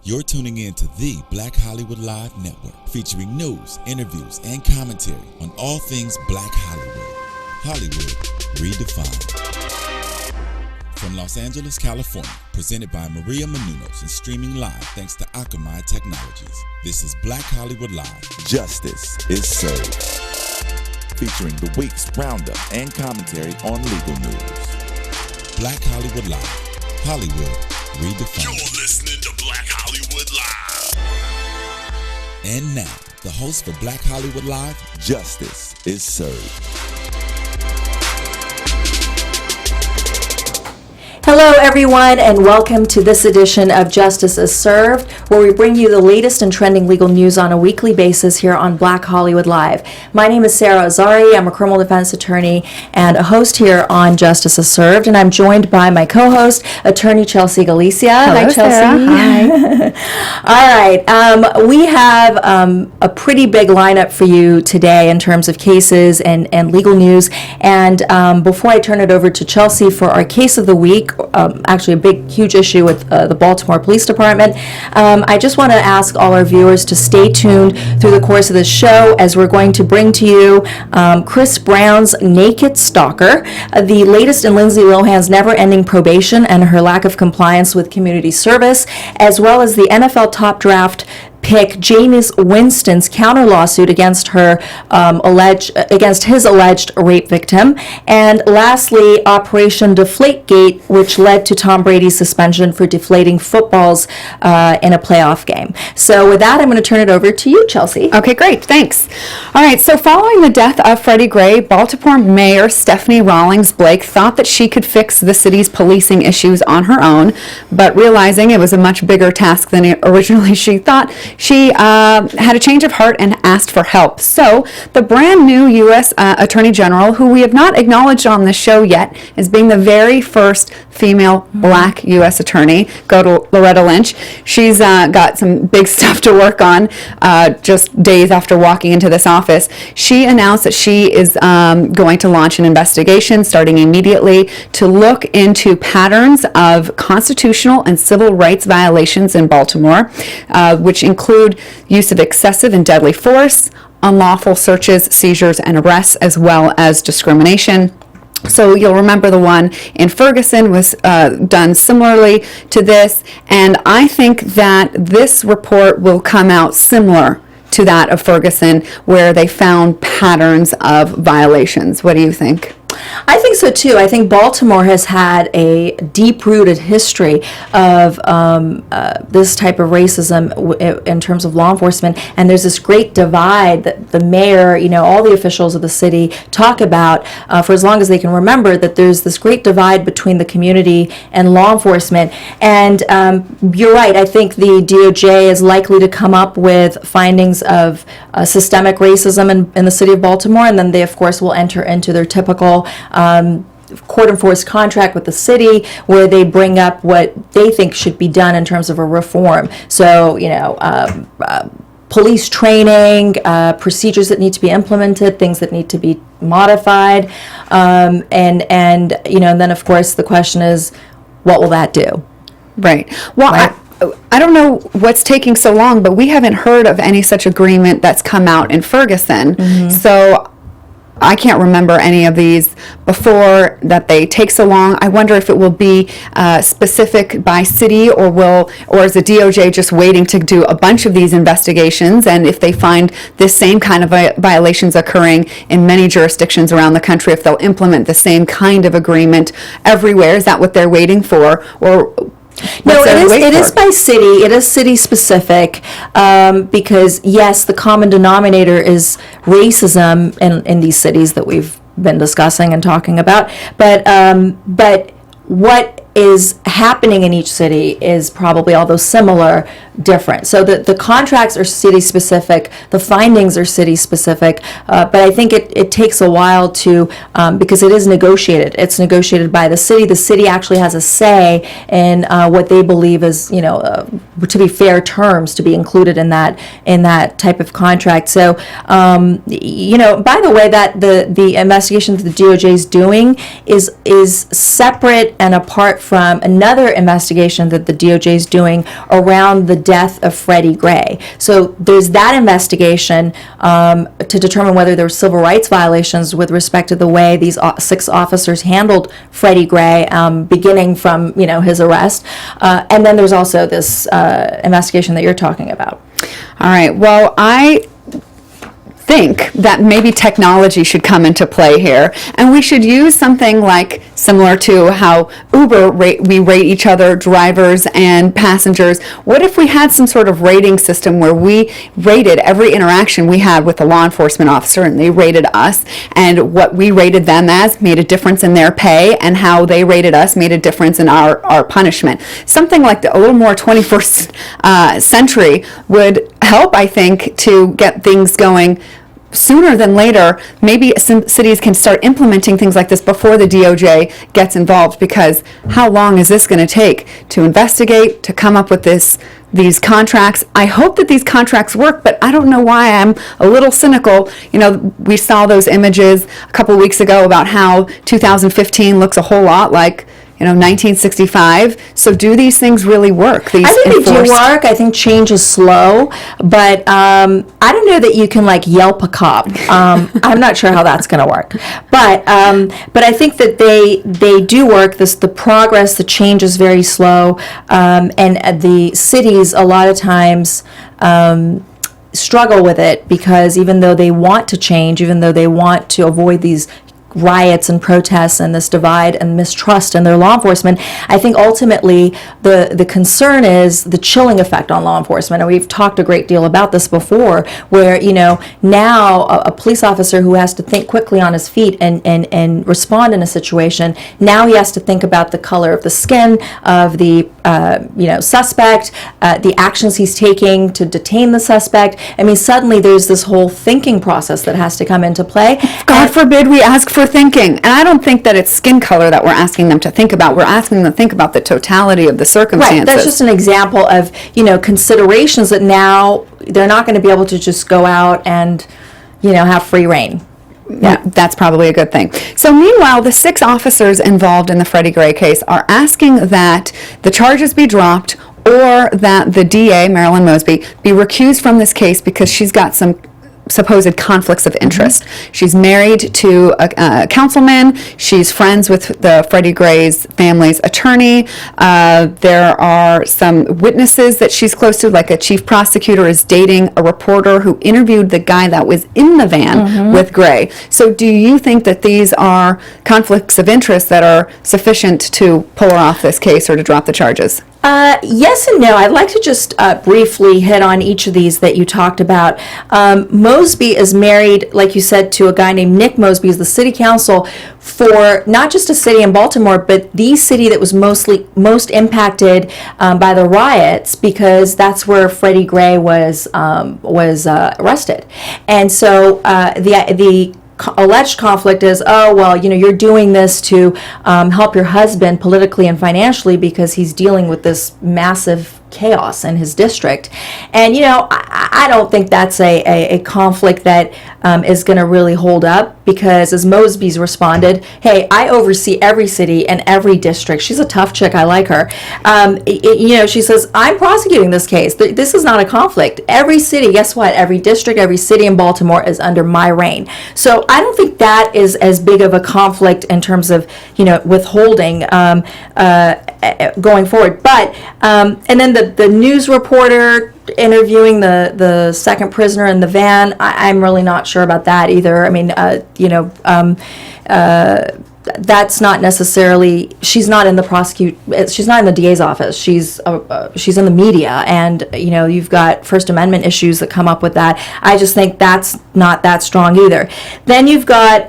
You're tuning in to the Black Hollywood Live Network, featuring news, interviews, and commentary on all things Black Hollywood. Hollywood redefined. From Los Angeles, California, presented by Maria Menounos and streaming live thanks to Akamai Technologies. This is Black Hollywood Live. Justice is served. Featuring the week's roundup and commentary on legal news. Black Hollywood Live. Hollywood redefined. You're listening to Black Hollywood Live. And now, the host for Black Hollywood Live, Justice is Served. Hello everyone, and welcome to this edition of Justice is Served, where we bring you the latest and trending legal news on a weekly basis here on Black Hollywood Live. My name is Sara Azari. I'm a criminal defense attorney and a host here on Justice is Served, and I'm joined by my co-host, attorney Chelsea Galicia. Hello, Hi, Chelsea. Sarah. Hi. All right. We have a pretty big lineup for you today in terms of cases and legal news. And before I turn it over to Chelsea for our case of the week, actually a big, huge issue with the Baltimore Police Department, I just want to ask all our viewers to stay tuned through the course of this show as we're going to bring to you Chris Brown's Naked Stalker, the latest in Lindsay Lohan's never-ending probation and her lack of compliance with community service, as well as the NFL Top Draft pick Jameis Winston's counter lawsuit against his alleged rape victim, and lastly, Operation Deflategate, which led to Tom Brady's suspension for deflating footballs in a playoff game. So with that, I'm going to turn it over to you, Chelsea. Okay, great, thanks. All right, so following the death of Freddie Gray, Baltimore Mayor Stephanie Rawlings Blake thought that she could fix the city's policing issues on her own, but realizing it was a much bigger task than originally she thought, she had a change of heart and asked for help. So the brand new U.S. Attorney General, who we have not acknowledged on this show yet, is being the very first female black U.S. attorney. Go to Loretta Lynch. She's got some big stuff to work on just days after walking into this office. She announced that she is going to launch an investigation starting immediately to look into patterns of constitutional and civil rights violations in Baltimore, which include use of excessive and deadly force, unlawful searches, seizures, and arrests, as well as discrimination. So you'll remember the one in Ferguson was done similarly to this, and I think that this report will come out similar to that of Ferguson, where they found patterns of violations. What do you think? I think so too. I think Baltimore has had a deep-rooted history of this type of racism in terms of law enforcement, and there's this great divide that the mayor, all the officials of the city talk about for as long as they can remember, that there's this great divide between the community and law enforcement. And you're right. I think the DOJ is likely to come up with findings of systemic racism in the city of Baltimore, and then they, of course, will enter into their typical court-enforced contract with the city, where they bring up what they think should be done in terms of a reform. So, police training, procedures that need to be implemented, things that need to be modified, and then of course the question is, what will that do? Right. Well, right? I don't know what's taking so long, but we haven't heard of any such agreement that's come out in Ferguson. Mm-hmm. So I can't remember any of these before that they take so long. I wonder if it will be specific by city, or is the DOJ just waiting to do a bunch of these investigations, and if they find this same kind of violations occurring in many jurisdictions around the country, if they'll implement the same kind of agreement everywhere. Is that what they're waiting for? Or no, it is by city. It is city specific, because yes, the common denominator is racism in these cities that we've been discussing and talking about. But what is happening in each city is probably, although similar, different. So the contracts are city specific, the findings are city specific, but I think it takes a while to, because it is negotiated. It's negotiated by the city. The city actually has a say in what they believe is, to be fair terms to be included in that type of contract. So, by the way, that the investigation that the DOJ is doing is separate and apart from another investigation that the DOJ is doing around the death of Freddie Gray. So there's that investigation to determine whether there were civil rights violations with respect to the way these 6 officers handled Freddie Gray, beginning from his arrest. And then there's also this investigation that you're talking about. All right. Well, I think that maybe technology should come into play here, and we should use something like similar to how we rate each other, drivers and passengers. What if we had some sort of rating system where we rated every interaction we had with a law enforcement officer, and they rated us, and what we rated them as made a difference in their pay, and how they rated us made a difference in our punishment. Something like a little more 21st century would help, I think, to get things going sooner than later. Maybe some cities can start implementing things like this before the DOJ gets involved, because how long is this going to take to investigate, to come up with these contracts? I hope that these contracts work, but I don't know why I'm a little cynical. We saw those images a couple weeks ago about how 2015 looks a whole lot like 1965. So do these things really work? I think they do work. I think change is slow, but I don't know that you can Yelp a cop. I'm not sure how that's going to work, but I think that they do work. The progress, the change is very slow, and the cities a lot of times struggle with it, because even though they want to change, even though they want to avoid these riots and protests and this divide and mistrust in their law enforcement, I think ultimately the concern is the chilling effect on law enforcement. And we've talked a great deal about this before, where now a police officer who has to think quickly on his feet and respond in a situation, now he has to think about the color of the skin of the suspect, the actions he's taking to detain the suspect. I mean, suddenly there's this whole thinking process that has to come into play. God forbid we ask for thinking. And I don't think that it's skin color that we're asking them to think about. We're asking them to think about the totality of the circumstances. Right. That's just an example of, considerations that now they're not going to be able to just go out and, have free reign. Yeah, that's probably a good thing. So meanwhile, the 6 officers involved in the Freddie Gray case are asking that the charges be dropped, or that the DA, Marilyn Mosby, be recused from this case because she's got some supposed conflicts of interest. Mm-hmm. She's married to a councilman. She's friends with the Freddie Gray's family's attorney. There are some witnesses that she's close to, like a chief prosecutor is dating a reporter who interviewed the guy that was in the van with Gray. So do you think that these are conflicts of interest that are sufficient to pull her off this case or to drop the charges? Yes and no. I'd like to just briefly hit on each of these that you talked about. Mosby is married, like you said, to a guy named Nick Mosby, who's the city council for not just a city in Baltimore, but the city that was most impacted by the riots, because that's where Freddie Gray was arrested. And so the alleged conflict is, you're doing this to help your husband politically and financially because he's dealing with this massive chaos in his district. And, I don't think that's a conflict that is going to really hold up, because as Mosby's responded, hey, I oversee every city and every district. She's a tough chick. I like her. She says, I'm prosecuting this case. This is not a conflict. Every city, guess what? Every district, every city in Baltimore is under my reign. So I don't think that is as big of a conflict in terms of, withholding going forward. But, and then the news reporter interviewing the second prisoner in the van, I'm really not sure about that either. I mean, that's not necessarily, she's not in the DA's office. She's in the media, and you've got First Amendment issues that come up with that. I just think that's not that strong either. Then you've got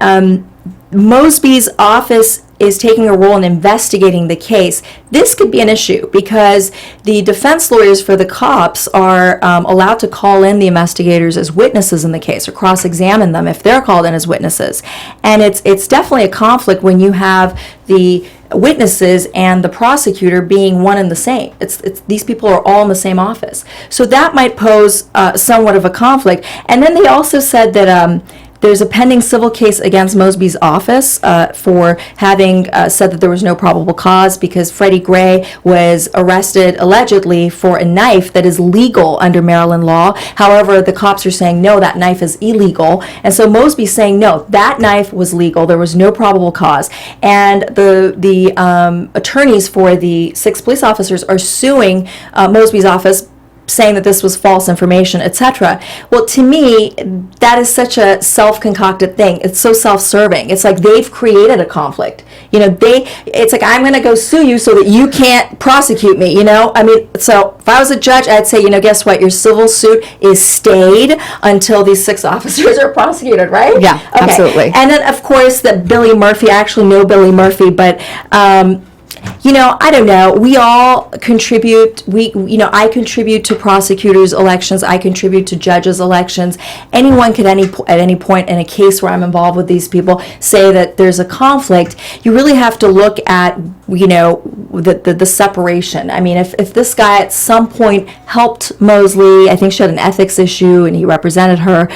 Mosby's office is taking a role in investigating the case. This could be an issue because the defense lawyers for the cops are allowed to call in the investigators as witnesses in the case or cross-examine them if they're called in as witnesses. And it's definitely a conflict when you have the witnesses and the prosecutor being one and the same. It's these people are all in the same office. So that might pose somewhat of a conflict. And then they also said that There's a pending civil case against Mosby's office for having said that there was no probable cause because Freddie Gray was arrested allegedly for a knife that is legal under Maryland law. However, the cops are saying, no, that knife is illegal. And so Mosby's saying, no, that knife was legal. There was no probable cause. And the attorneys for the 6 police officers are suing Mosby's office, saying that this was false information, etc. Well, to me, that is such a self-concocted thing. It's so self-serving. It's like they've created a conflict. It's like, I'm going to go sue you so that you can't prosecute me, I mean, so if I was a judge, I'd say, guess what? Your civil suit is stayed until these 6 officers are prosecuted, right? Yeah, okay. Absolutely. And then, of course, that Billy Murphy, I actually know Billy Murphy, but I don't know. We all contribute. I contribute to prosecutors' elections. I contribute to judges' elections. Anyone could at any point in a case where I'm involved with these people say that there's a conflict. You really have to look at, the separation. I mean, if this guy at some point helped Mosley, I think she had an ethics issue and he represented her.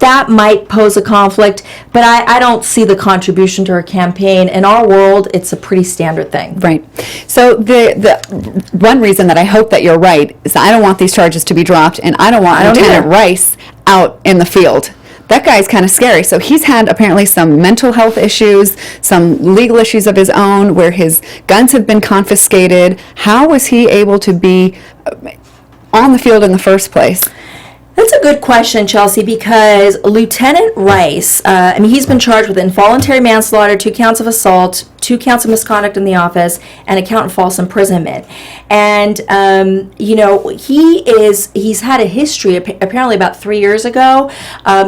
That might pose a conflict, but I don't see the contribution to her campaign. In our world, it's a pretty standard thing. Right. So the one reason that I hope that you're right is I don't want these charges to be dropped, and I don't want Lieutenant Rice out in the field. That guy's kind of scary. So he's had apparently some mental health issues, some legal issues of his own, where his guns have been confiscated. How was he able to be on the field in the first place? That's a good question, Chelsea, because Lieutenant Rice, he's been charged with involuntary manslaughter, 2 counts of assault, 2 counts of misconduct in the office, and a count of false imprisonment. And, he's had a history. Apparently about 3 years ago,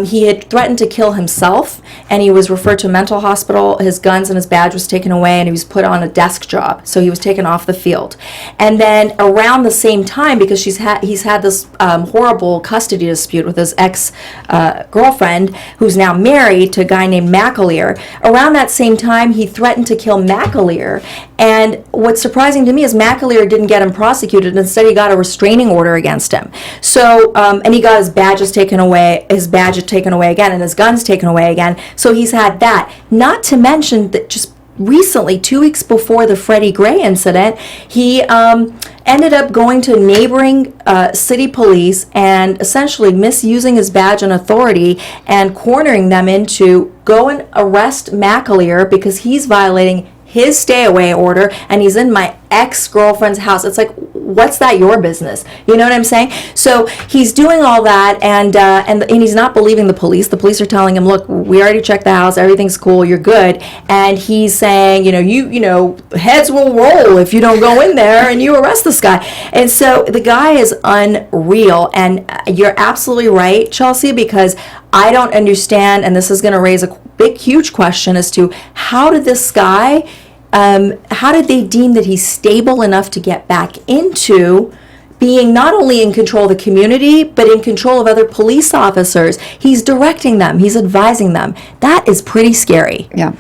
he had threatened to kill himself, and he was referred to a mental hospital. His guns and his badge was taken away, and he was put on a desk job. So he was taken off the field. And then around the same time, because he's had this horrible custody dispute with his ex-girlfriend, who's now married to a guy named McAleer. Around that same time, he threatened to kill McAleer. And what's surprising to me is McAleer didn't get him prosecuted. Instead, he got a restraining order against him. So, and he got his badge taken away again, and his guns taken away again. So he's had that. Not to mention that just recently, 2 weeks before the Freddie Gray incident, he ended up going to neighboring city police and essentially misusing his badge and authority and cornering them into go and arrest McAleer because he's violating his stay-away order and he's in my ex-girlfriend's house. It's like, what's that your business? You know what I'm saying? So he's doing all that, and he's not believing the police. The police are telling him, look, we already checked the house, everything's cool, you're good. And he's saying, heads will roll if you don't go in there and you arrest this guy. And so the guy is unreal. And you're absolutely right, Chelsea, because I don't understand, and this is going to raise a big, huge question as to how did this guy, how did they deem that he's stable enough to get back into being not only in control of the community, but in control of other police officers? He's directing them. He's advising them. That is pretty scary. Yeah.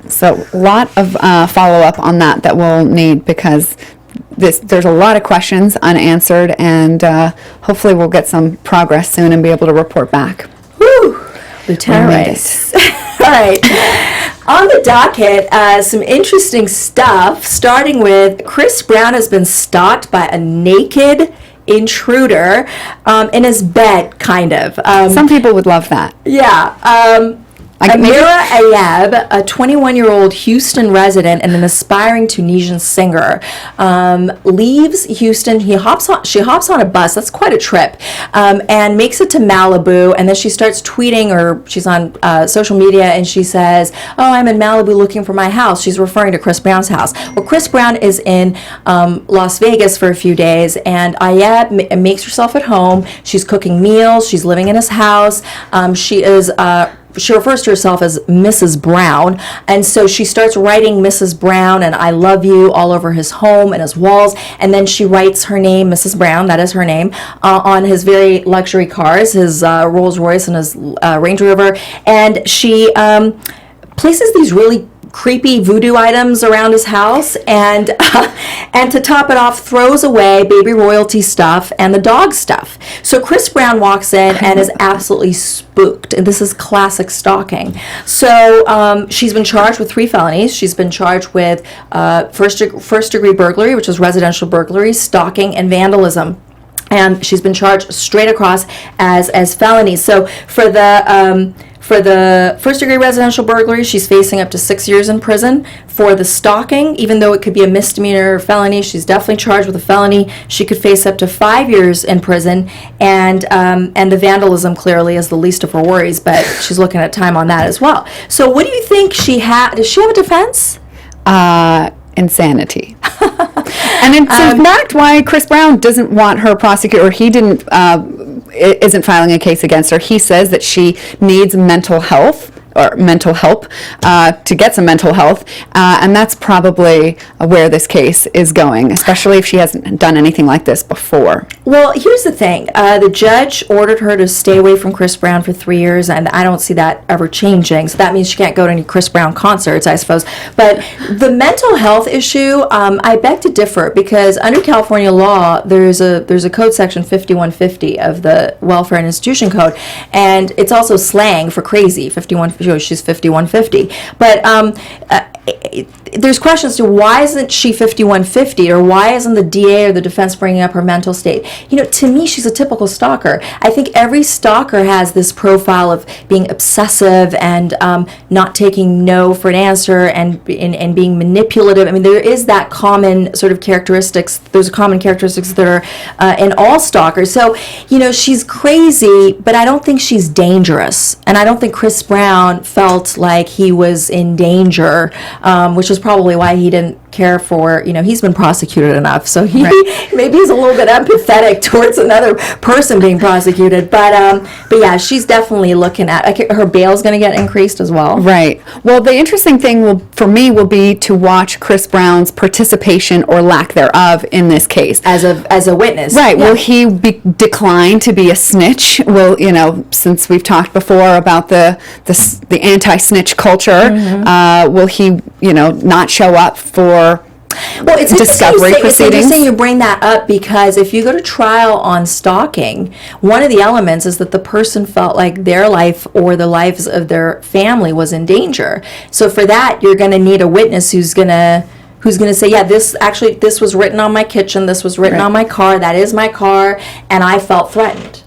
So a lot of follow-up on that we'll need because there's a lot of questions unanswered, and hopefully we'll get some progress soon and be able to report back. Whew. Lieutenant Rice. All right. On the docket, some interesting stuff, starting with Chris Brown has been stalked by a naked intruder in his bed, kind of. Some people would love that. Yeah. Amira Ayab, a 21-year-old Houston resident and an aspiring Tunisian singer, leaves Houston. She hops on a bus. That's quite a trip, and makes it to Malibu. And then she starts tweeting, or she's on social media, and she says, "Oh, I'm in Malibu looking for my house." She's referring to Chris Brown's house. Well, Chris Brown is in Las Vegas for a few days, and Ayab makes herself at home. She's cooking meals. She's living in his house. She refers to herself as Mrs. Brown, and so she starts writing Mrs. Brown and I love you all over his home and his walls, and then she writes her name, Mrs. Brown, that is her name, on his very luxury cars, his Rolls Royce and his Range Rover, and she places these really creepy voodoo items around his house, and to top it off, throws away baby royalty stuff and the dog stuff. So Chris Brown walks in and is absolutely spooked, and this is classic stalking. So she's been charged with 3 felonies. She's been charged with first degree burglary, which is residential burglary, stalking, and vandalism. And she's been charged straight across as felonies. So for the first-degree residential burglary, she's facing up to 6 years in prison. For the stalking, even though it could be a misdemeanor or felony, she's definitely charged with a felony. She could face up to 5 years in prison. And the vandalism clearly is the least of her worries, but she's looking at time on that as well. So what do you think she had? Does she have a defense? Insanity. And it's in fact why Chris Brown doesn't want her prosecutor, or he isn't filing a case against her. He says that she needs mental health or mental help to get some mental health, and that's probably where this case is going, especially if she hasn't done anything like this before. Well, here's the thing. The judge ordered her to stay away from Chris Brown for 3 years, and I don't see that ever changing. So that means she can't go to any Chris Brown concerts, I suppose. But the mental health issue, I beg to differ, because under California law, there's a code section 5150 of the Welfare and Institution Code, and it's also slang for crazy, 5150. She's 5150, but there's questions to why isn't she 5150, or why isn't the DA or the defense bringing up her mental state? To me, she's a typical stalker. I think every stalker has this profile of being obsessive and not taking no for an answer, and being manipulative. I mean, there is that common sort of characteristics. Those common characteristics that are in all stalkers. So, she's crazy, but I don't think she's dangerous, and I don't think Chris Brown felt like he was in danger, which is probably why he didn't care for, he's been prosecuted enough, so maybe he's a little bit empathetic towards another person being prosecuted, but yeah, she's definitely looking at, her bail's going to get increased as well. Right. Well, the interesting thing for me will be to watch Chris Brown's participation or lack thereof in this case. As a witness. Right. Yeah. Will he decline to be a snitch? Will, since we've talked before about the anti-snitch culture, will he, not show up for it's discovery proceedings? It's interesting you bring that up, because if you go to trial on stalking, one of the elements is that the person felt like their life or the lives of their family was in danger. So for that, you're going to need a witness who's going to say, yeah, this was written on my kitchen, this was written on my car, that is my car, and I felt threatened.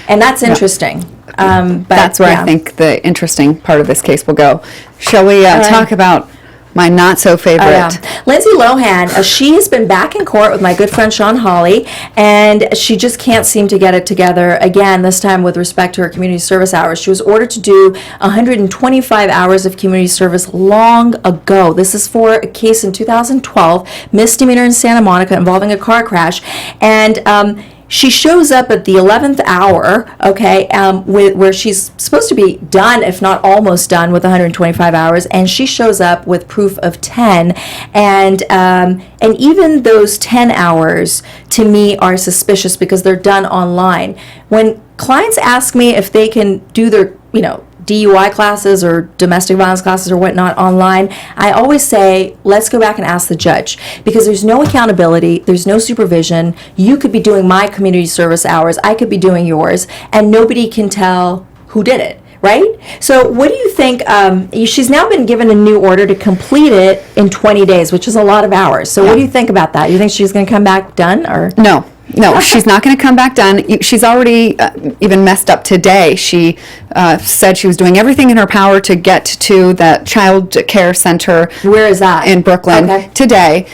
And that's interesting. But that's where I think the interesting part of this case will go. Shall we talk about my not-so-favorite? Lindsay Lohan, she has been back in court with my good friend Sean Hawley, and she just can't seem to get it together again, this time with respect to her community service hours. She was ordered to do 125 hours of community service long ago. This is for a case in 2012, misdemeanor in Santa Monica involving a car crash, and she shows up at the 11th hour, where she's supposed to be done, if not almost done, with 125 hours, and she shows up with proof of 10, and even those 10 hours, to me, are suspicious because they're done online. When clients ask me if they can do their, DUI classes or domestic violence classes or whatnot online, I always say, let's go back and ask the judge, because there's no accountability, there's no supervision. You could be doing my community service hours, I could be doing yours, and nobody can tell who did it, right? So what do you think? She's now been given a new order to complete it in 20 days, which is a lot of hours. So what do you think about that? You think she's going to come back done, or? No, she's not going to come back done. She's already even messed up today. She said she was doing everything in her power to get to that child care center. Where is that? In Brooklyn today.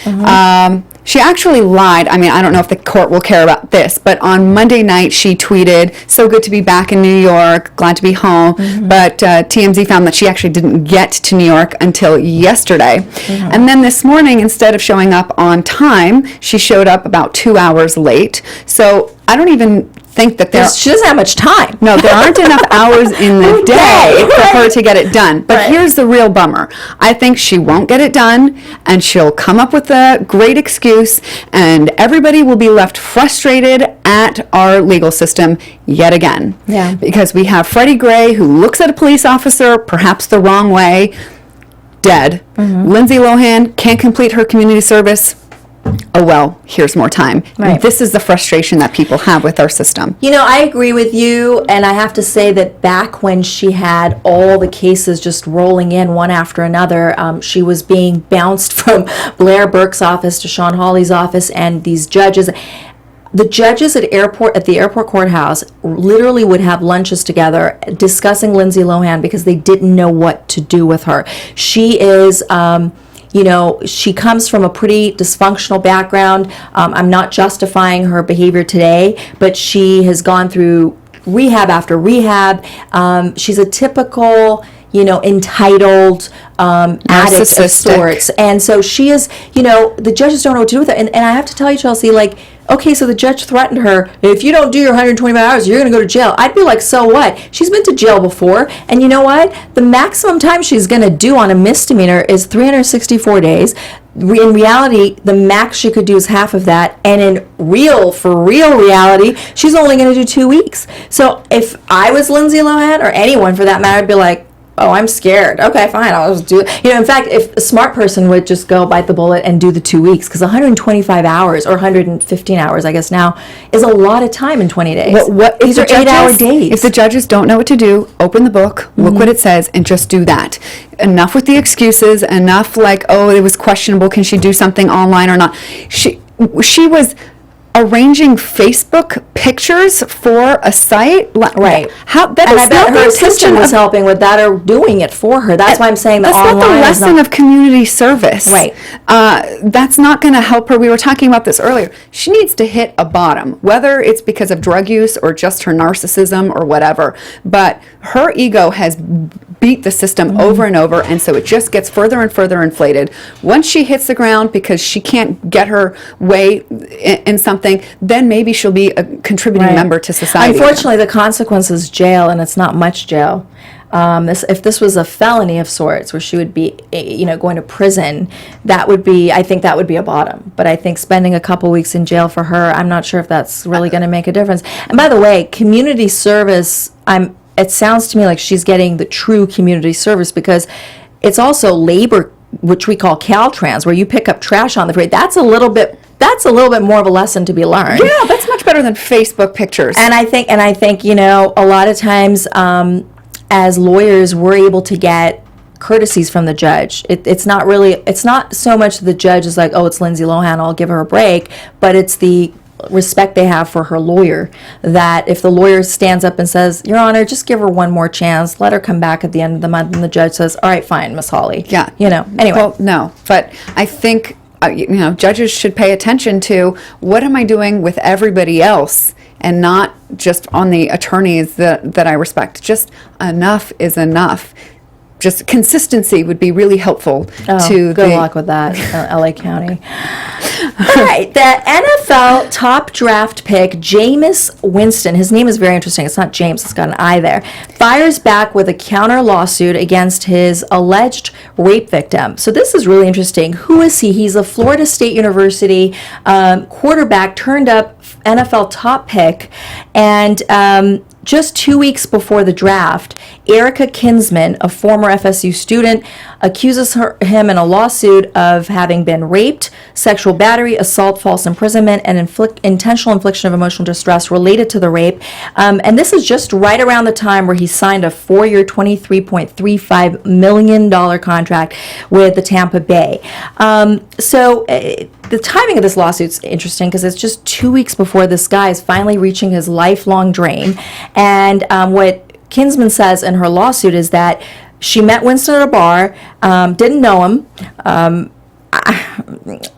She actually lied. I mean, I don't know if the court will care about this, but on Monday night she tweeted, "So good to be back in New York, glad to be home." But TMZ found that she actually didn't get to New York until yesterday. And then this morning, instead of showing up on time, she showed up about 2 hours late. So I don't even think that she doesn't have much time. No, there aren't enough hours in the day for her to get it done. But here's the real bummer. I think she won't get it done, and she'll come up with a great excuse, and everybody will be left frustrated at our legal system yet again. Yeah. Because we have Freddie Gray, who looks at a police officer perhaps the wrong way, dead. Lindsay Lohan can't complete her community service. Oh, well, here's more time. Right. This is the frustration that people have with our system. You know, I agree with you, and I have to say that back when she had all the cases just rolling in one after another, she was being bounced from Blair Burke's office to Sean Hawley's office, and these judges. The judges at the airport courthouse literally would have lunches together discussing Lindsay Lohan because they didn't know what to do with her. She is... she comes from a pretty dysfunctional background. I'm not justifying her behavior today, but she has gone through rehab after rehab. She's a typical, entitled addict of sorts. And so she is, the judges don't know what to do with her. And I have to tell you, Chelsea, okay, so the judge threatened her, if you don't do your 125 hours, you're going to go to jail. I'd be like, so what? She's been to jail before, and you know what? The maximum time she's going to do on a misdemeanor is 364 days. In reality, the max she could do is half of that, and in real reality, she's only going to do 2 weeks. So if I was Lindsay Lohan, or anyone for that matter, I'd be like, oh, I'm scared. Okay, fine, I'll just do it. In fact, if a smart person would just go bite the bullet and do the 2 weeks, because 125 hours, or 115 hours, I guess now, is a lot of time in 20 days. These are 8-hour days. If the judges don't know what to do, open the book, look what it says, and just do that. Enough with the excuses, enough it was questionable, can she do something online or not? She was arranging Facebook pictures for a site, right? That and is I bet not her the assistant was helping with that or doing it for her. That's why I'm saying that that's online not the lesson of community service, right? That's not going to help her. We were talking about this earlier. She needs to hit a bottom, whether it's because of drug use or just her narcissism or whatever. But her ego has beat the system over and over, and so it just gets further and further inflated. Once she hits the ground because she can't get her way in something, then maybe she'll be a contributing member to society. Unfortunately, the consequence is jail, and it's not much jail. If this was a felony of sorts, where she would be, going to prison, I think that would be a bottom. But I think spending a couple weeks in jail for her, I'm not sure if that's really going to make a difference. And by the way, community service, it sounds to me like she's getting the true community service, because it's also labor, which we call Caltrans, where you pick up trash on the parade. That's a little bit more of a lesson to be learned. Yeah, that's much better than Facebook pictures. And I think, a lot of times, as lawyers, we're able to get courtesies from the judge. It's not so much the judge is like, oh, it's Lindsay Lohan, I'll give her a break, but it's the respect they have for her lawyer, that if the lawyer stands up and says, Your Honor, just give her one more chance, let her come back at the end of the month, and the judge says, all right, fine, Miss Hawley. Yeah. Anyway. Well, no, but I think, judges should pay attention to what am I doing with everybody else, and not just on the attorneys that I respect. Just enough is enough. Just consistency would be really helpful to good luck with that, LA County. All right, the NFL top draft pick, Jameis Winston, his name is very interesting. It's not James, it's got an I there, fires back with a counter lawsuit against his alleged rape victim. So this is really interesting. Who is he? He's a Florida State University quarterback, turned up NFL top pick, and just 2 weeks before the draft, Erica Kinsman, a former FSU student, accuses him in a lawsuit of having been raped, sexual battery, assault, false imprisonment, and intentional infliction of emotional distress related to the rape. And this is just right around the time where he signed a 4-year, $23.35 million contract with the Tampa Bay. The timing of this lawsuit's interesting because it's just 2 weeks before this guy is finally reaching his lifelong dream. And what Kinsman says in her lawsuit is that she met Winston at a bar, didn't know him.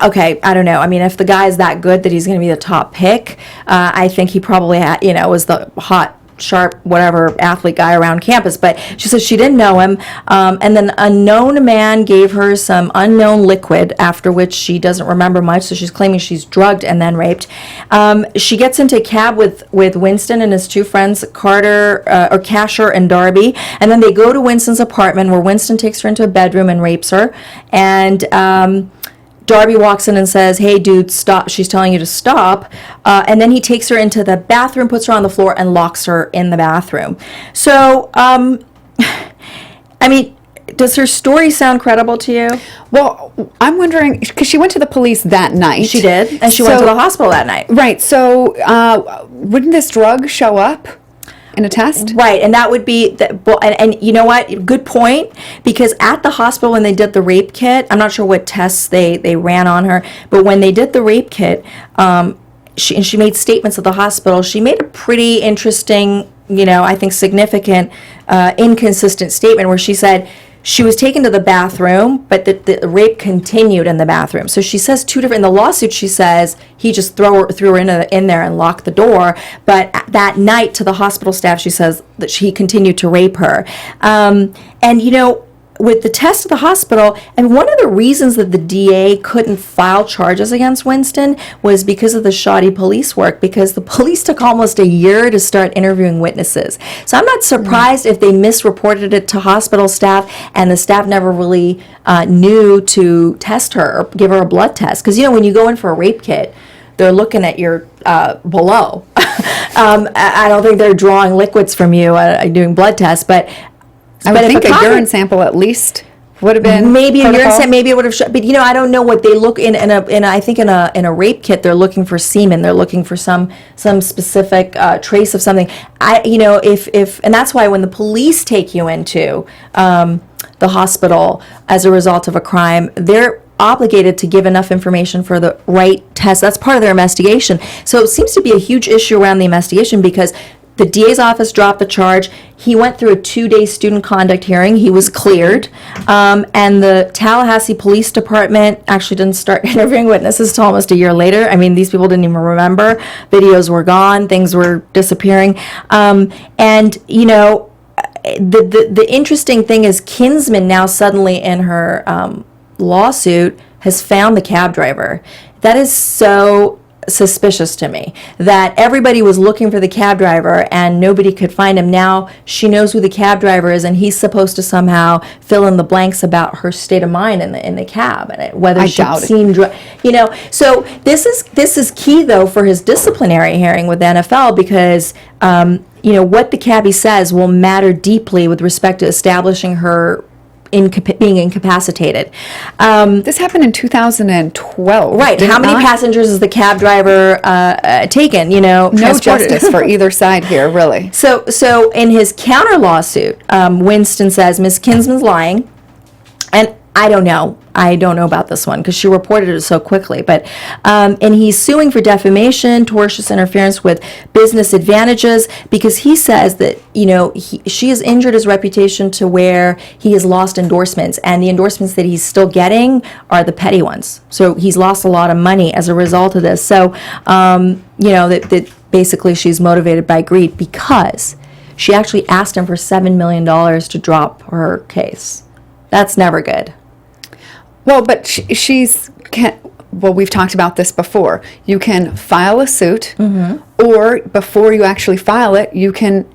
Okay, I don't know. I mean, if the guy is that good that he's going to be the top pick, I think he probably was the hot, sharp, whatever athlete guy around campus. But she says she didn't know him. And then a known man gave her some unknown liquid, after which she doesn't remember much. So she's claiming she's drugged and then raped. She gets into a cab with Winston and his two friends, Casher and Darby. And then they go to Winston's apartment, where Winston takes her into a bedroom and rapes her. And Darby walks in and says, hey, dude, stop. She's telling you to stop. And then he takes her into the bathroom, puts her on the floor, and locks her in the bathroom. So, I mean, does her story sound credible to you? Well, I'm wondering, because she went to the police that night. She did, and she went to the hospital that night. Right. So wouldn't this drug show up in a test? Right, and that would be, and you know what? Good point, because at the hospital when they did the rape kit, I'm not sure what tests they ran on her, but when they did the rape kit, she made statements at the hospital. She made a pretty interesting, I think significant, inconsistent statement where she said she was taken to the bathroom, but the rape continued in the bathroom. So she says in the lawsuit, she says he just threw her in there and locked the door. But that night to the hospital staff, she says that he continued to rape her. And, with the test of the hospital, and one of the reasons that the DA couldn't file charges against Winston was because of the shoddy police work, because the police took almost a year to start interviewing witnesses. So I'm not surprised if they misreported it to hospital staff and the staff never really knew to test her or give her a blood test. Because, when you go in for a rape kit, they're looking at your below. I don't think they're drawing liquids from you doing blood tests, but I would think a urine sample at least would have been maybe protocol. A urine sample, maybe it would have. But I don't know what they look in a rape kit. They're looking for semen. They're looking for some specific trace of something. If and that's why when the police take you into the hospital as a result of a crime, they're obligated to give enough information for the right test. That's part of their investigation. So it seems to be a huge issue around the investigation because the DA's office dropped the charge. He went through a 2-day student conduct hearing. He was cleared. And the Tallahassee Police Department actually didn't start interviewing witnesses until almost a year later. I mean, these people didn't even remember. Videos were gone. Things were disappearing. The interesting thing is Kinsman now suddenly in her lawsuit has found the cab driver. That is so suspicious to me, that everybody was looking for the cab driver and nobody could find him. Now she knows who the cab driver is and he's supposed to somehow fill in the blanks about her state of mind in the cab and whether she'd seen so this is key though for his disciplinary hearing with the NFL because what the cabbie says will matter deeply with respect to establishing her being incapacitated. This happened in 2012. Right. How many passengers has the cab driver taken? No justice for either side here, really. So in his counter lawsuit, Winston says Ms. Kinsman's lying, and I don't know about this one because she reported it so quickly. But and he's suing for defamation, tortious interference with business advantages because he says that she has injured his reputation to where he has lost endorsements, and the endorsements that he's still getting are the petty ones. So he's lost a lot of money as a result of this. So that basically she's motivated by greed because she actually asked him for $7 million to drop her case. That's never good. Well, but we've talked about this before. You can file a suit, or before you actually file it, you can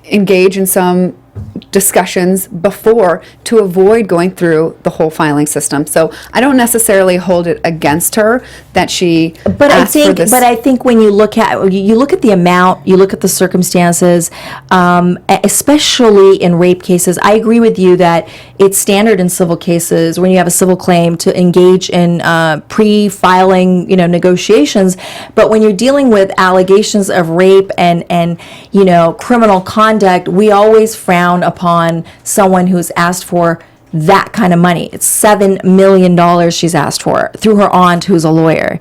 engage in some discussions before to avoid going through the whole filing system. So I don't necessarily hold it against her that she asked for this. But I think when you look at the amount, you look at the circumstances, especially in rape cases. I agree with you that it's standard in civil cases when you have a civil claim to engage in pre-filing, negotiations. But when you're dealing with allegations of rape and criminal conduct, we always frown upon someone who's asked for that kind of money. It's $7 million she's asked for through her aunt who's a lawyer.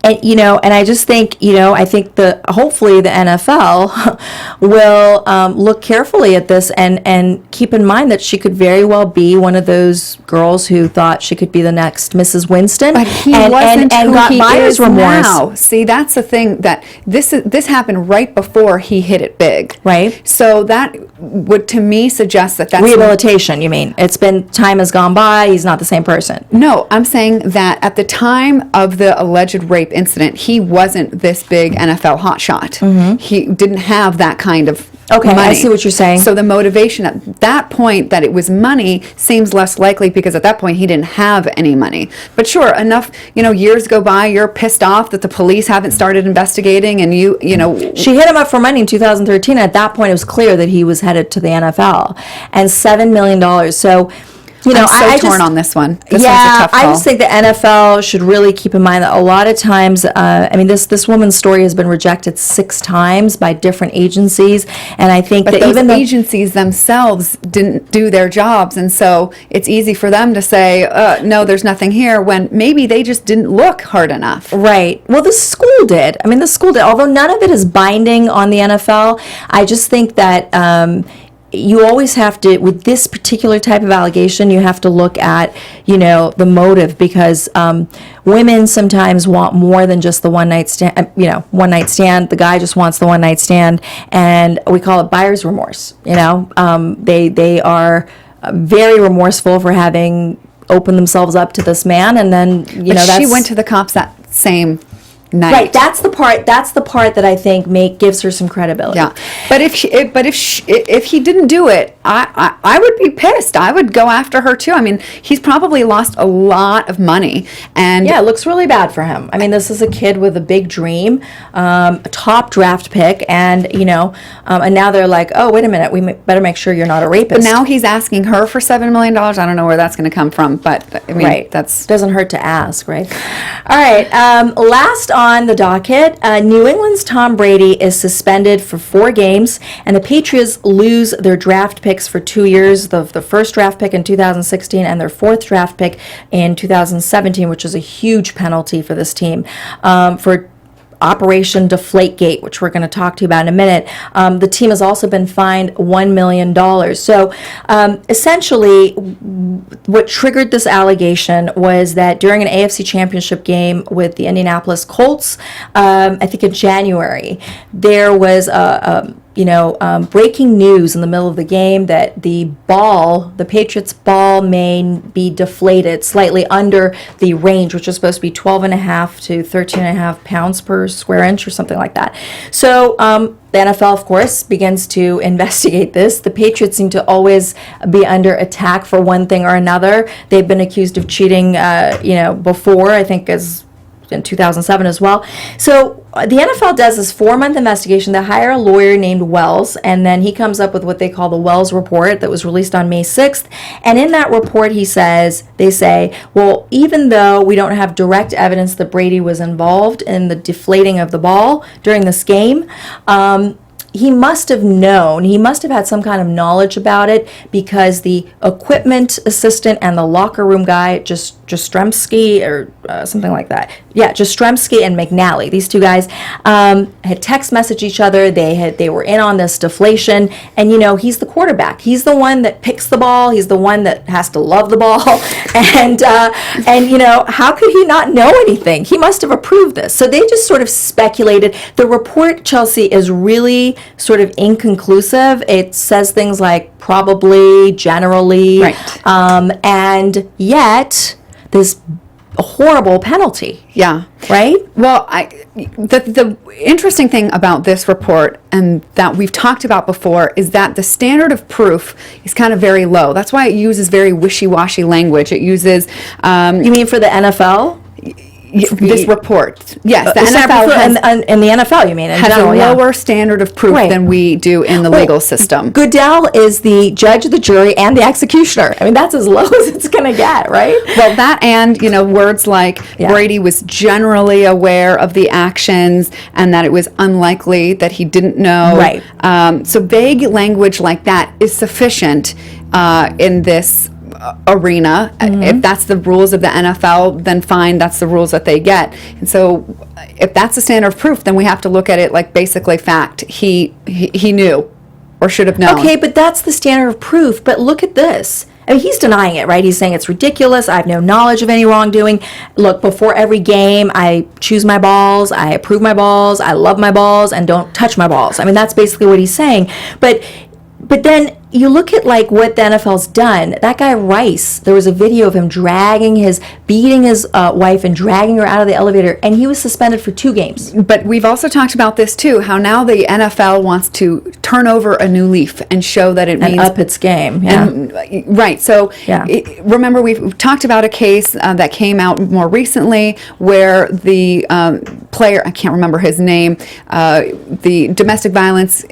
And, and I just think, I think hopefully the NFL will look carefully at this and keep in mind that she could very well be one of those girls who thought she could be the next Mrs. Winston. But he wasn't who got he buyer's is remorse. Now. See, that's the thing, that this happened right before he hit it big. Right. So that would, to me, suggest that's rehabilitation, you mean? Time has gone by, he's not the same person. No, I'm saying that at the time of the alleged rape incident, he wasn't this big NFL hotshot. He didn't have that kind of money. I see what you're saying. So the motivation at that point that it was money seems less likely because at that point he didn't have any money. But sure, enough, years go by, you're pissed off that the police haven't started investigating and She hit him up for money in 2013. At that point, it was clear that he was headed to the NFL. And $7 million. So I'm so torn on this one. This one's a tough call. I just think the NFL should really keep in mind that a lot of times, this woman's story has been rejected 6 times by different agencies, and I think that those even agencies themselves didn't do their jobs, and so it's easy for them to say, no, there's nothing here, when maybe they just didn't look hard enough. Right. Well, the school did. Although none of it is binding on the NFL, I just think that you always have to, with this particular type of allegation, you have to look at, the motive, because women sometimes want more than just the one night stand. The guy just wants the one night stand, and we call it buyer's remorse. They are very remorseful for having opened themselves up to this man, and then she went to the cops that same night. Right, that's the part that I think gives her some credibility. Yeah, but if he didn't do it, I would be pissed. I would go after her too. He's probably lost a lot of money, and it looks really bad for him. This is a kid with a big dream, a top draft pick, and and now they're like, oh, wait a minute, we better make sure you're not a rapist. But now he's asking her for $7 million. I don't know where that's going to come from, but right. That's doesn't hurt to ask, right? All right, last on the docket, New England's Tom Brady is suspended for 4 games, and the Patriots lose their draft picks for 2 years, the first draft pick in 2016 and their 4th draft pick in 2017, which is a huge penalty for this team. For Operation Deflategate, which we're going to talk to you about in a minute. The team has also been fined $1 million. So essentially, what triggered this allegation was that during an AFC Championship game with the Indianapolis Colts, I think in January, there was breaking news in the middle of the game that the Patriots ball may be deflated slightly under the range, which is supposed to be 12.5 to 13.5 pounds per square inch or something like that. So the NFL, of course, begins to investigate this. The Patriots seem to always be under attack for one thing or another. They've been accused of cheating, before, I think, as in 2007 as well. So the NFL does this 4-month investigation. They hire a lawyer named Wells, and then he comes up with what they call the Wells Report that was released on May 6th. And in that report, they say, well, even though we don't have direct evidence that Brady was involved in the deflating of the ball during this game, he must have known, he must have had some kind of knowledge about it, because the equipment assistant and the locker room guy, Jastrzemski or something like that. Yeah, Jastrzemski and McNally. These 2 guys had text messaged each other. They were in on this deflation, and he's the quarterback. He's the one that picks the ball. He's the one that has to love the ball, and how could he not know anything? He must have approved this. So they just sort of speculated. The report, Chelsea, is really sort of inconclusive. It says things like probably, generally, right. And yet this horrible penalty. Yeah. Right? Well, the interesting thing about this report, and that we've talked about before, is that the standard of proof is kind of very low. That's why it uses very wishy-washy language. It uses... you mean for the NFL? This report, yes, the NFL has, and the NFL, you mean, in has general, a lower standard of proof than we do in the legal system. Goodell is the judge, the jury, and the executioner. That's as low as it's going to get, right? Well, that and words like Brady was generally aware of the actions, and that it was unlikely that he didn't know. Right. So vague language like that is sufficient in this arena. If that's the rules of the NFL, then fine, that's the rules that they get. And so if that's the standard of proof, then we have to look at it like basically fact. He knew or should have known. Okay, but that's the standard of proof. But look at this. He's denying it, right? He's saying it's ridiculous. I have no knowledge of any wrongdoing. Look, before every game, I choose my balls, I approve my balls, I love my balls, and don't touch my balls. That's basically what he's saying. But then you look at what the NFL's done. That guy Rice, there was a video of him beating his wife and dragging her out of the elevator, and he was suspended for 2 games. But we've also talked about this too, how now the NFL wants to turn over a new leaf and show that it means... up its game, right, so remember we've talked about a case that came out more recently where the player, I can't remember his name, the domestic violence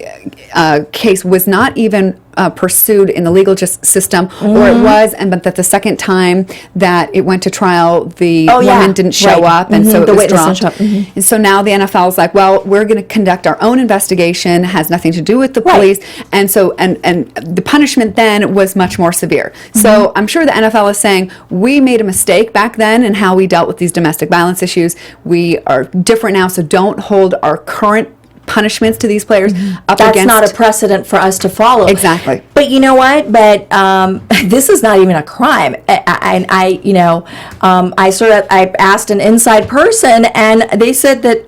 case was not even pursued in the legal system, or it was, but that the second time that it went to trial, the woman didn't show up, and so it was dropped. And so now the NFL is like, well, we're going to conduct our own investigation, has nothing to do with the police, and so and the punishment then was much more severe. So I'm sure the NFL is saying, we made a mistake back then in how we dealt with these domestic violence issues. We are different now, so don't hold our current punishments to these players up That's against. not a precedent for us to follow. Exactly. But you know what? But this is not even a crime. I asked an inside person, and they said that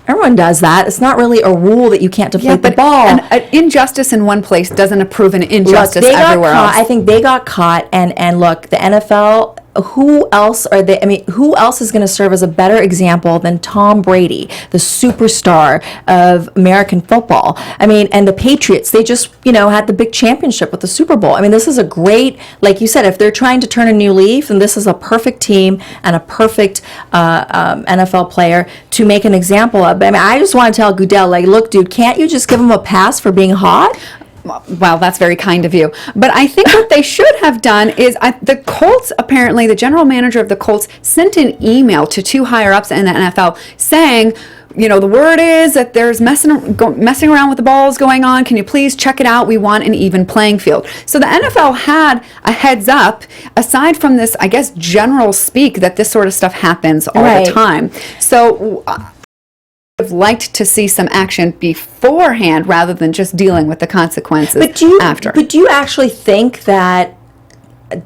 everyone does that. It's not really a rule that you can't deflate the ball. An injustice in one place doesn't approve an injustice everywhere else. I think they got caught, and look, the NFL. Who else are they? I mean, who else is going to serve as a better example than Tom Brady, the superstar of American football? I mean, and the Patriots, they just, had the big championship with the Super Bowl. I mean, this is a great, like you said, if they're trying to turn a new leaf, and this is a perfect team and a perfect NFL player to make an example of. I mean, I just want to tell Goodell, like, look, dude, can't you just give him a pass for being hot? Well, that's very kind of you. But I think what they should have done is the Colts, apparently, the general manager of the Colts sent an email to two higher-ups in the NFL saying, the word is that there's messing around with the balls going on. Can you please check it out? We want an even playing field. So the NFL had a heads up, aside from this, I guess, general speak that this sort of stuff happens all the time. So have liked to see some action beforehand rather than just dealing with the consequences after. But do you actually think that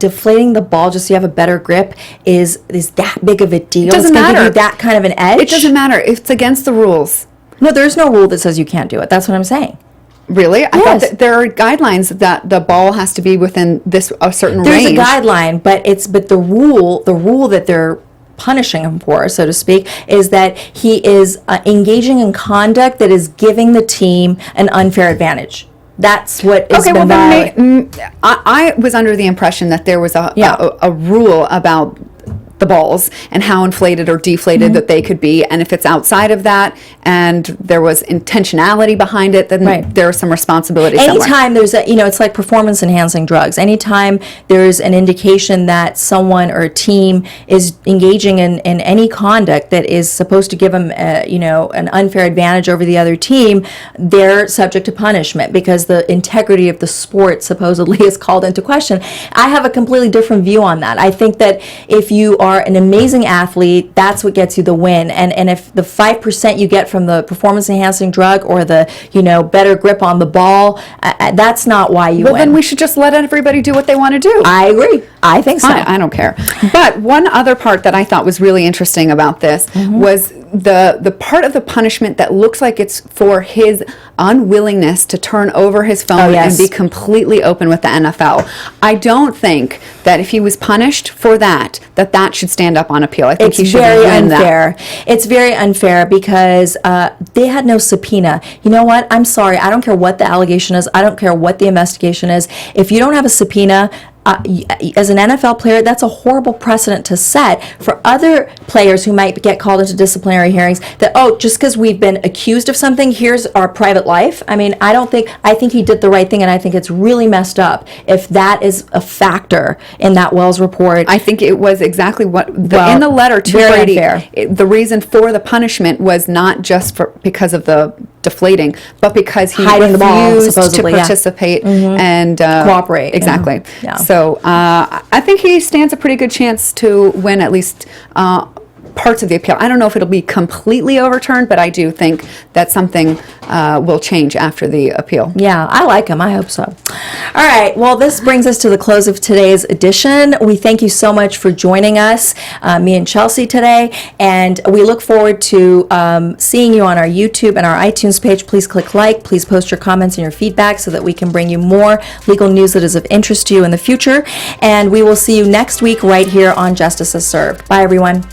deflating the ball just so you have a better grip is that big of a deal? It doesn't matter. Give you that kind of an edge? It doesn't matter. It's against the rules. No, there's no rule that says you can't do it. That's what I'm saying. Really? I thought that there are guidelines that the ball has to be within a certain range. There's a guideline, but the rule that they're punishing him for, so to speak, is that he is engaging in conduct that is giving the team an unfair advantage. That's what is been violated. I was under the impression that there was a rule about the balls and how inflated or deflated that they could be, and if it's outside of that and there was intentionality behind it, then there's some responsibility somewhere. Anytime there's it's like performance enhancing drugs. Anytime there's an indication that someone or a team is engaging in any conduct that is supposed to give them an unfair advantage over the other team, they're subject to punishment because the integrity of the sport supposedly is called into question. I have a completely different view on that. I think that if you are an amazing athlete, that's what gets you the win. And if the 5% you get from the performance enhancing drug or the better grip on the ball, that's not why you win. Well, then we should just let everybody do what they want to do. I agree. I think so. I don't care. But one other part that I thought was really interesting about this was the part of the punishment that looks like it's for his unwillingness to turn over his phone and be completely open with the NFL. I don't think that if he was punished for that should stand up on appeal. I think he should win that. It's very unfair because they had no subpoena. You know what? I'm sorry. I don't care what the allegation is. I don't care what the investigation is. If you don't have a subpoena, as an NFL player, that's a horrible precedent to set for other players who might get called into disciplinary hearings that, just because we've been accused of something, here's our private life. I mean, I think he did the right thing, and I think it's really messed up if that is a factor in that Wells report. I think it was exactly what, in the letter to Brady, the reason for the punishment was not just because of the deflating, but because he refused to participate and cooperate. Exactly. Yeah. So I think he stands a pretty good chance to win at least parts of the appeal. I don't know if it'll be completely overturned, but I do think that something will change after the appeal. Yeah, I like him. I hope so. All right. Well, this brings us to the close of today's edition. We thank you so much for joining us, me and Chelsea today, and we look forward to seeing you on our YouTube and our iTunes page. Please click like. Please post your comments and your feedback so that we can bring you more legal news that is of interest to you in the future. And we will see you next week right here on Justice is Served. Bye, everyone.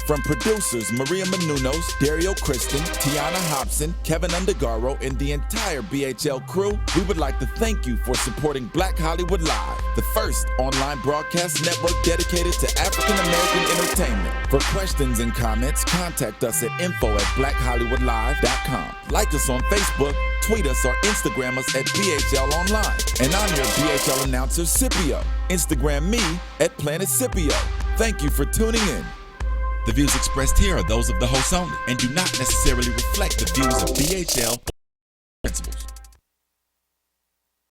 From producers Maria Menounos, Dario Kristen, Tiana Hobson, Kevin Undergaro, and the entire BHL crew, we would like to thank you for supporting Black Hollywood Live, the first online broadcast network dedicated to African American entertainment. For questions and comments, contact us at info@blackhollywoodlive.com. Like us on Facebook, tweet us, or Instagram us at BHL Online. And I'm your BHL announcer, Scipio. Instagram me at Planet Scipio. Thank you for tuning in. The views expressed here are those of the host only and do not necessarily reflect the views of BHL principals.